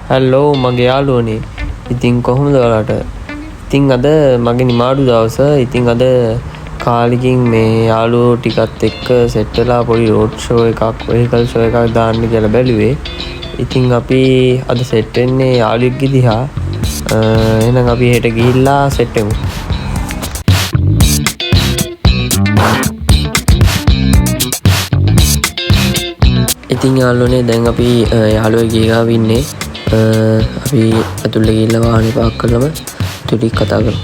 Hello මගේ යාළුවනේ. ඉතින් කොහොමද ඔයාලට? ඉතින් අද මගේ නිමාඩු දවස. ඉතින් අද කාලෙකින් මේ යාළුවෝ ටිකත් එක්ක සෙට් වෙලා පොඩි රෝඩ් ෂෝ එකක්, වෙහිකල් ෂෝ එකක් දාන්න කියලා බැලුවේ. ඉතින් අපි අද සෙට් වෙන්නේ යාළුවෙක්ගේ දිහා. එහෙනම් අපි හෙට ගිහිල්ලා සෙට් වෙමු. ඉතින් යාළුවනේ දැන් අපි යාළුවෙක්ගේ ගාව ඉන්නේ. අපි ඇතුළේ ගිහිල්ලා වාහනේ පාක් කරලම ටික කතා කරමු.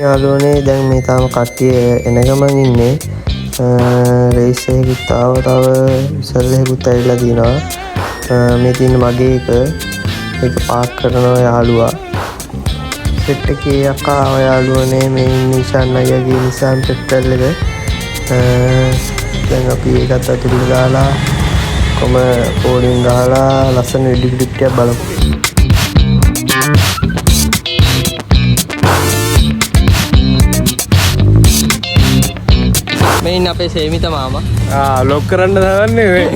යාළුවනේ දැන් මේ තාම කට්ටිය එන ගමන් ඉන්නේ. රේස් එකකුත් ආව, තව විසල් එකකුත් ඇවිල්ලා තියෙනවා. මේ තියෙන මගේ එක පාක් කරනවා යාළුවා. සෙට් එකේ අක්කා යාළුවනේ මේ නිෂාන් අයියාගේ නිසාන් පෙට්‍රල් එක. දැන් අපි ඒකත් අතුරින් දාලා කොම පෝලින් ගහලා ලස්සන විඩියෝ ක්ලිප් එකක් බලමු. මේ ඉන්න අපේ සේමිත මාමා. ලොක් කරන්න දාන්නේ වේ.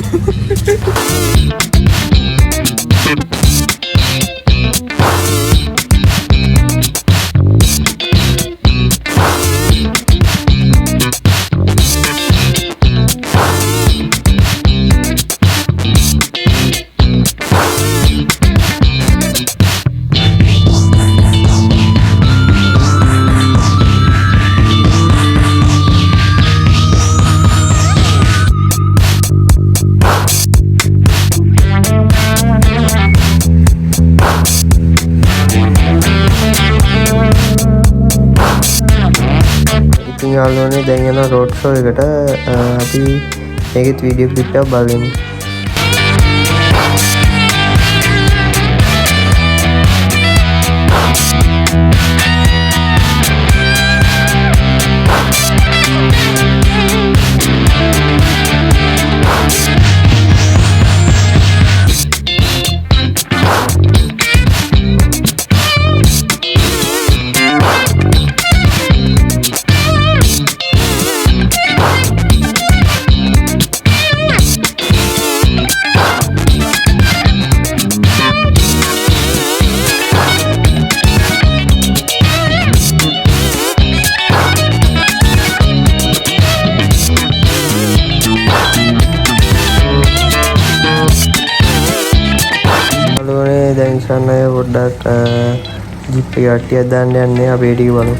යාළුවනේ දැන් යන රෝඩ් ෂෝ එකට අපි ඒකෙත් වීඩියෝ ක්ලිප් එකක් බලමු. දැන් ඉස්සන්න අය පොඩ්ඩක් ජිප් එක කට්ටියක් දාන්න යන්නේ අපේ ටික බලමු.